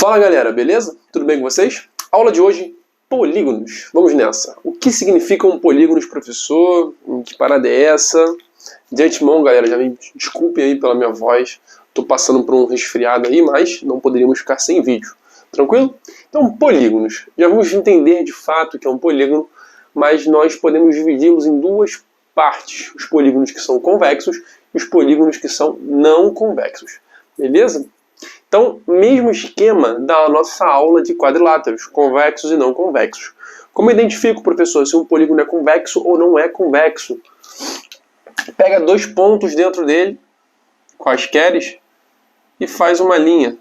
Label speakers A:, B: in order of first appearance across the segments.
A: Fala galera, beleza? Tudo bem com vocês? Aula de hoje, polígonos. Vamos nessa. O que significam polígonos, professor? Que parada é essa? De antemão, galera, já me desculpem aí pela minha voz. Tô passando por um resfriado aí, mas não poderíamos ficar sem vídeo. Tranquilo? Então, polígonos. Já vamos entender de fato o que é um polígono, mas nós podemos dividi-los em duas partes. Os polígonos que são convexos e os polígonos que são não convexos. Beleza? Então, mesmo esquema da nossa aula de quadriláteros, convexos e não convexos. Como eu identifico, professor, se um polígono é convexo ou não é convexo? Pega dois pontos dentro dele, quaisqueres, e faz uma linha.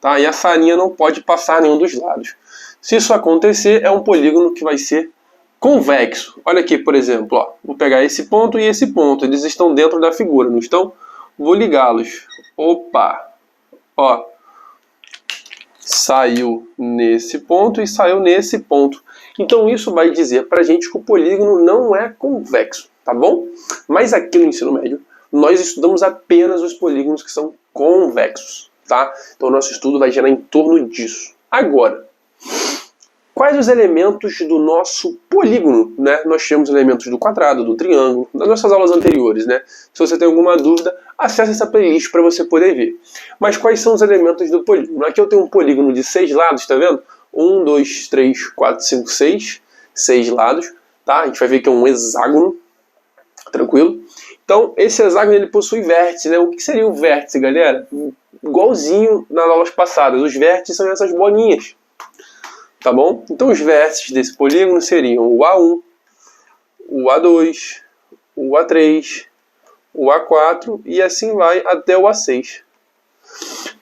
A: Tá? E essa linha não pode passar nenhum dos lados. Se isso acontecer, é um polígono que vai ser convexo. Olha aqui, por exemplo, ó, vou pegar esse ponto e esse ponto. Eles estão dentro da figura, não estão? Vou ligá-los. Opa! Ó, saiu nesse ponto e saiu nesse ponto. Então isso vai dizer pra gente que o polígono não é convexo, tá bom? Mas aqui no ensino médio, nós estudamos apenas os polígonos que são convexos, tá? Então o nosso estudo vai girar em torno disso. Agora, quais os elementos do nosso polígono, né? Nós temos elementos do quadrado, do triângulo, das nossas aulas anteriores, né? Se você tem alguma dúvida, acesse essa playlist para você poder ver. Mas quais são os elementos do polígono? Aqui eu tenho um polígono de 6 lados, tá vendo? 1, 2, 3, 4, 5, 6. 6 lados, tá? A gente vai ver que é um hexágono, tranquilo? Então, esse hexágono ele possui vértice, né? O que seria o vértice, galera? Igualzinho nas aulas passadas. Os vértices são essas bolinhas. Tá bom? Então os vértices desse polígono seriam o A1, o A2, o A3, o A4 e assim vai até o A6.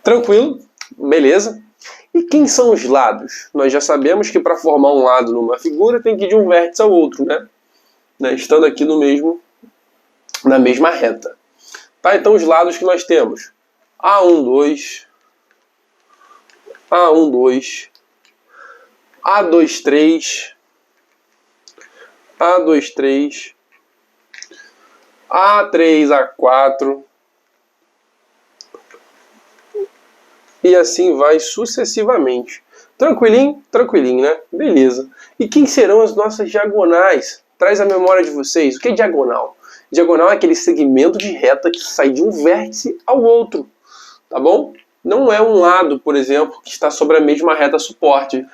A: Tranquilo? Beleza? E quem são os lados? Nós já sabemos que para formar um lado numa figura tem que ir de um vértice ao outro, né? Estando aqui na mesma reta. Tá? Então os lados que nós temos: A1, 2, A1, 2, A2, 3, A2, 3, A3, A4 e assim vai sucessivamente. Tranquilinho? Tranquilinho, né? Beleza. E quem serão as nossas diagonais? Traz a memória de vocês. O que é diagonal? Diagonal é aquele segmento de reta que sai de um vértice ao outro. Tá bom? Não é um lado, por exemplo, que está sobre a mesma reta suporte.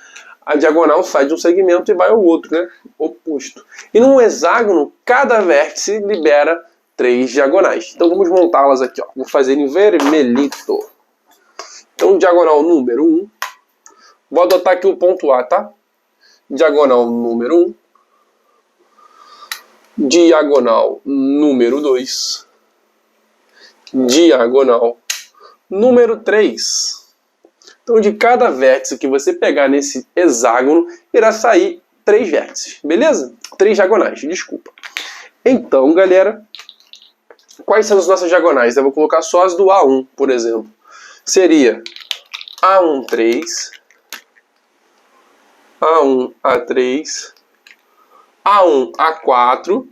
A: A diagonal sai de um segmento e vai ao outro, né? Oposto. E num hexágono, cada vértice libera 3 diagonais. Então vamos montá-las aqui, ó. Vou fazer em vermelhito. Então, diagonal número 1. Vou adotar aqui o ponto A, tá? Diagonal número 1. Diagonal número 2. Diagonal número 3. Então, de cada vértice que você pegar nesse hexágono, irá sair 3 vértices, beleza? 3 diagonais, desculpa. Então, galera, quais são as nossas diagonais? Eu vou colocar só as do A1, por exemplo. Seria A1, 3, A1, A3, A1, A4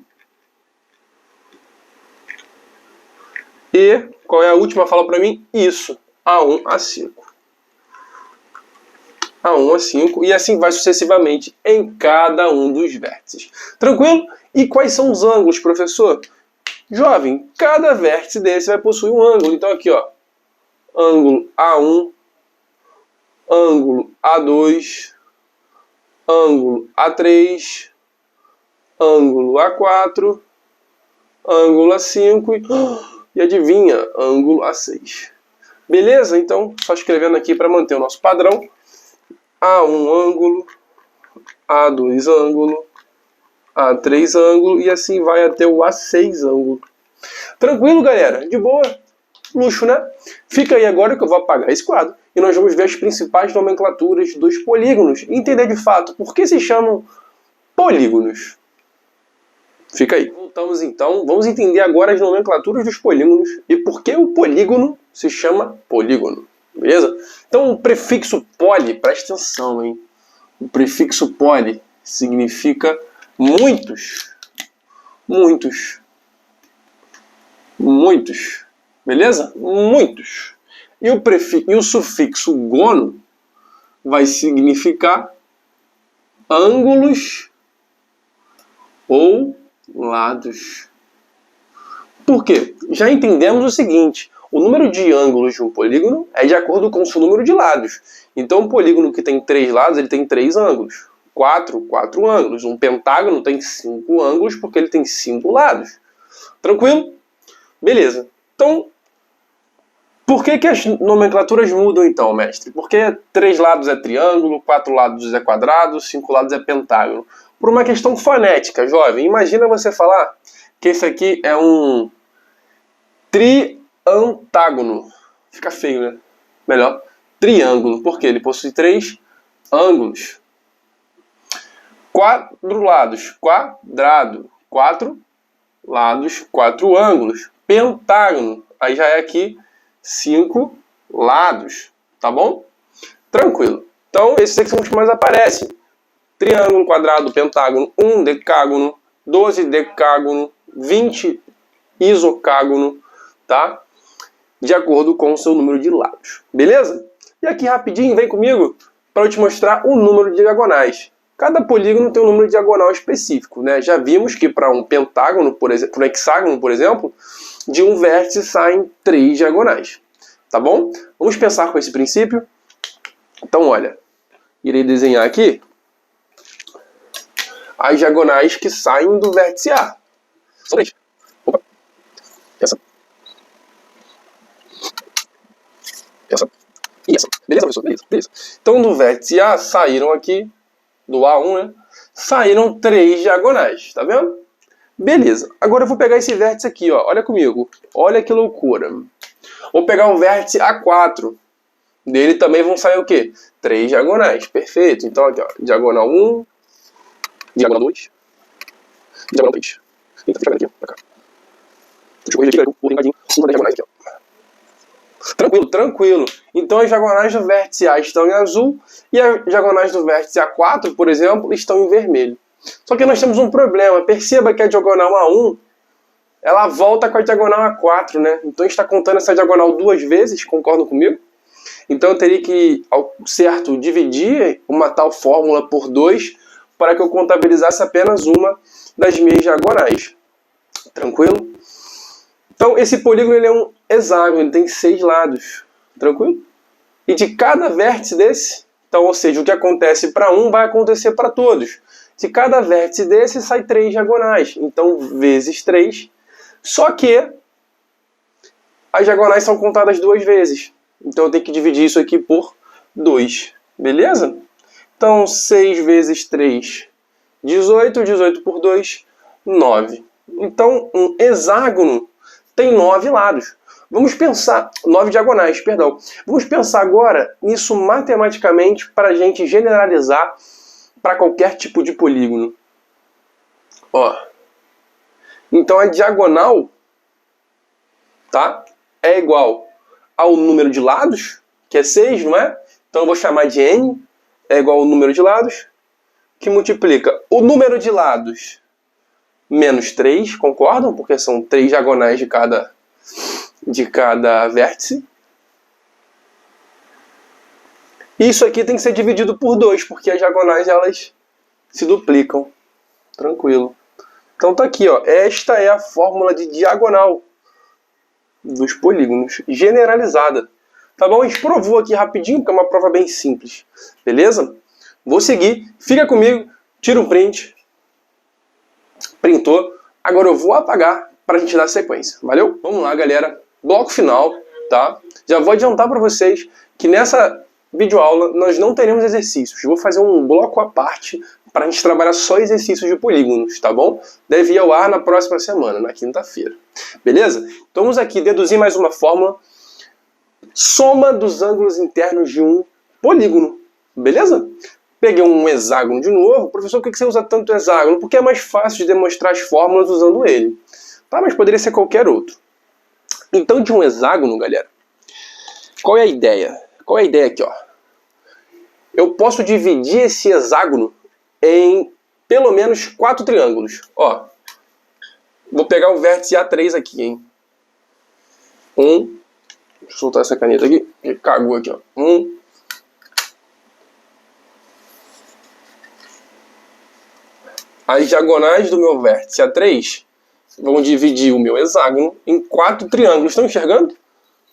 A: e, qual é a última? Fala pra mim, isso, A1, A5. A1, A5 e assim vai sucessivamente em cada um dos vértices. Tranquilo? E quais são os ângulos, professor? Jovem, cada vértice desse vai possuir um ângulo. Então aqui, ó, ângulo A1, ângulo A2, ângulo A3, ângulo A4, ângulo A5 e adivinha, ângulo A6. Beleza? Então, só escrevendo aqui para manter o nosso padrão. A1 ângulo, A2 ângulo, A3 ângulo e assim vai até o A6 ângulo. Tranquilo, galera? De boa? Luxo, né? Fica aí agora que eu vou apagar esse quadro e nós vamos ver as principais nomenclaturas dos polígonos e entender de fato por que se chamam polígonos. Fica aí. Voltamos então, vamos entender agora as nomenclaturas dos polígonos e por que o polígono se chama polígono. Beleza? Então o prefixo poli, presta atenção, hein? O prefixo poli significa muitos. Muitos. Muitos. Beleza? Muitos. E o sufixo gono vai significar ângulos ou lados. Por quê? Já entendemos o seguinte: o número de ângulos de um polígono é de acordo com o seu número de lados. Então, um polígono que tem 3 lados, ele tem 3 ângulos. 4 ângulos. Um pentágono tem 5 ângulos porque ele tem 5 lados. Tranquilo? Beleza. Então, por que as nomenclaturas mudam então, mestre? Porque 3 lados é triângulo, 4 lados é quadrado, 5 lados é pentágono. Por uma questão fonética, jovem. Imagina você falar que esse aqui é um triantágono. Fica feio, né? Melhor, triângulo, porque ele possui 3 ângulos. 4 lados, quadrado. 4 lados, 4 ângulos. Pentágono, aí já é aqui 5 lados, tá bom? Tranquilo. Então, esses aqui são os que mais aparecem. Triângulo, quadrado, pentágono, 1 decágono, 12 decágono, 20 isocágono, tá? De acordo com o seu número de lados. Beleza? E aqui rapidinho, vem comigo para eu te mostrar o número de diagonais. Cada polígono tem um número de diagonal específico, né? Já vimos que para um pentágono, por exemplo, para um hexágono, por exemplo, de um vértice saem 3 diagonais. Tá bom? Vamos pensar com esse princípio? Então, olha, irei desenhar aqui as diagonais que saem do vértice A. São 3. Opa. Essa. Essa. E essa. Beleza, professor? Beleza. Então, do vértice A saíram aqui, do A1, né? Saíram 3 diagonais. Tá vendo? Beleza. Agora eu vou pegar esse vértice aqui, ó. Olha comigo. Olha que loucura. Vou pegar o vértice A4. Dele também vão sair o quê? 3 diagonais. Perfeito. Então aqui, ó. Diagonal 1. Diagonal 2. Diagonal 3. Eita, fica aqui, ó. Pra cá. Deixa eu corrigir aqui, o linkadinho. Uma das diagonais aqui, ó. Tranquilo, tranquilo. Então as diagonais do vértice A estão em azul e as diagonais do vértice A4, por exemplo, estão em vermelho. Só que nós temos um problema. Perceba que a diagonal A1, ela volta com a diagonal A4, né? Então a gente está contando essa diagonal 2 vezes, concordam comigo? Então eu teria que, ao certo, dividir uma tal fórmula por 2 para que eu contabilizasse apenas uma das minhas diagonais. Tranquilo? Então esse polígono ele é um hexágono, ele tem 6 lados. Tranquilo? E de cada vértice desse, então, ou seja, o que acontece para um vai acontecer para todos. De cada vértice desse sai 3 diagonais. Então, vezes 3. Só que as diagonais são contadas 2 vezes. Então, eu tenho que dividir isso aqui por 2. Beleza? Então, 6 vezes 3, 18. 18 por 2, 9. Então, um hexágono tem 9 lados. Vamos pensar... 9 diagonais, perdão. Vamos pensar agora nisso matematicamente para a gente generalizar para qualquer tipo de polígono. Ó. Então a diagonal, tá? É igual ao número de lados, que é 6, não é? Então eu vou chamar de n, é igual ao número de lados, que multiplica o número de lados menos 3, concordam? Porque são 3 diagonais de cada vértice. Isso aqui tem que ser dividido por 2, porque as diagonais elas se duplicam. Tranquilo. Então tá aqui, ó. Esta é a fórmula de diagonal dos polígonos, generalizada. Tá bom? A gente provou aqui rapidinho, porque é uma prova bem simples. Beleza? Vou seguir. Fica comigo. Tira um print. Printou. Agora eu vou apagar para a gente dar sequência. Valeu? Vamos lá, galera. Bloco final, tá? Já vou adiantar para vocês que nessa videoaula nós não teremos exercícios. Eu vou fazer um bloco à parte para a gente trabalhar só exercícios de polígonos, tá bom? Deve ir ao ar na próxima semana, na quinta-feira. Beleza? Então vamos aqui deduzir mais uma fórmula. Soma dos ângulos internos de um polígono. Beleza? Peguei um hexágono de novo. Professor, por que você usa tanto hexágono? Porque é mais fácil de demonstrar as fórmulas usando ele. Tá? Mas poderia ser qualquer outro. Então, de um hexágono, galera, qual é a ideia? Qual é a ideia aqui, ó? Eu posso dividir esse hexágono em pelo menos 4 triângulos. Ó, vou pegar o vértice A3 aqui, hein? Deixa eu soltar essa caneta aqui, que cagou aqui, ó. 1, as diagonais do meu vértice A3 vão dividir o meu hexágono em 4 triângulos. Estão enxergando?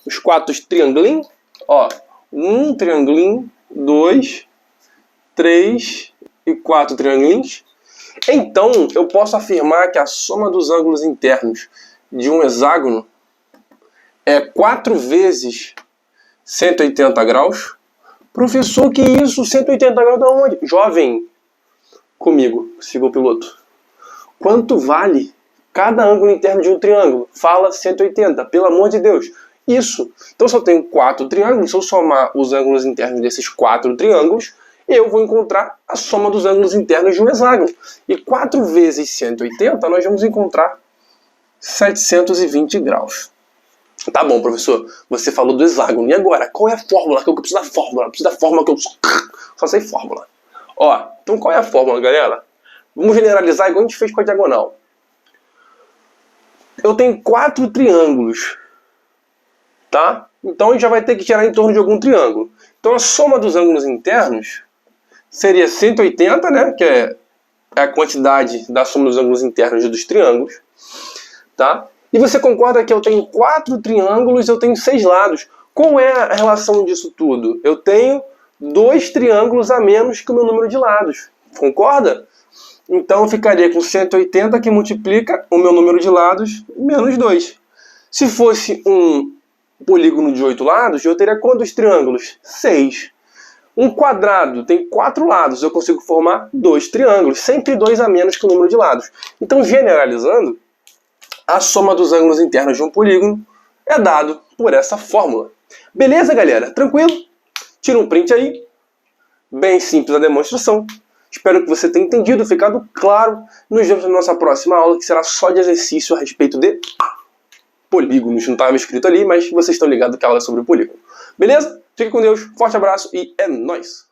A: Os 4 triangulinhos. Ó, 1 triangulinho, 2, 3 e 4 triangulinhos. Então, eu posso afirmar que a soma dos ângulos internos de um hexágono é 4 vezes 180 graus. Professor, que isso? 180 graus da onde? Jovem, comigo, siga o piloto. Quanto vale cada ângulo interno de um triângulo? Fala 180, pelo amor de Deus. Isso. Então, se eu tenho 4 triângulos, se eu somar os ângulos internos desses 4 triângulos, eu vou encontrar a soma dos ângulos internos de um hexágono. E 4 vezes 180, nós vamos encontrar 720 graus. Tá bom, professor, você falou do hexágono. E agora? Qual é a fórmula? Que eu preciso da fórmula. Eu preciso da fórmula que eu só sei fórmula. Ó, então qual é a fórmula, galera? Vamos generalizar igual a gente fez com a diagonal. Eu tenho 4 triângulos. Tá? Então a gente já vai ter que girar em torno de algum triângulo. Então a soma dos ângulos internos seria 180, né? Que é a quantidade da soma dos ângulos internos dos triângulos. Tá? E você concorda que eu tenho 4 triângulos e eu tenho 6 lados. Qual é a relação disso tudo? Eu tenho 2 triângulos a menos que o meu número de lados. Concorda? Então eu ficaria com 180 que multiplica o meu número de lados menos 2. Se fosse um polígono de 8 lados, eu teria quantos triângulos? 6. Um quadrado tem 4 lados, eu consigo formar 2 triângulos, sempre 2 a menos que o número de lados. Então, generalizando, a soma dos ângulos internos de um polígono é dado por essa fórmula. Beleza, galera? Tranquilo? Tira um print aí. Bem simples a demonstração. Espero que você tenha entendido, ficado claro. Nos vemos na nossa próxima aula, que será só de exercício a respeito de polígonos. Não estava escrito ali, mas vocês estão ligados que a aula é sobre polígono. Beleza? Fique com Deus, forte abraço e é nóis!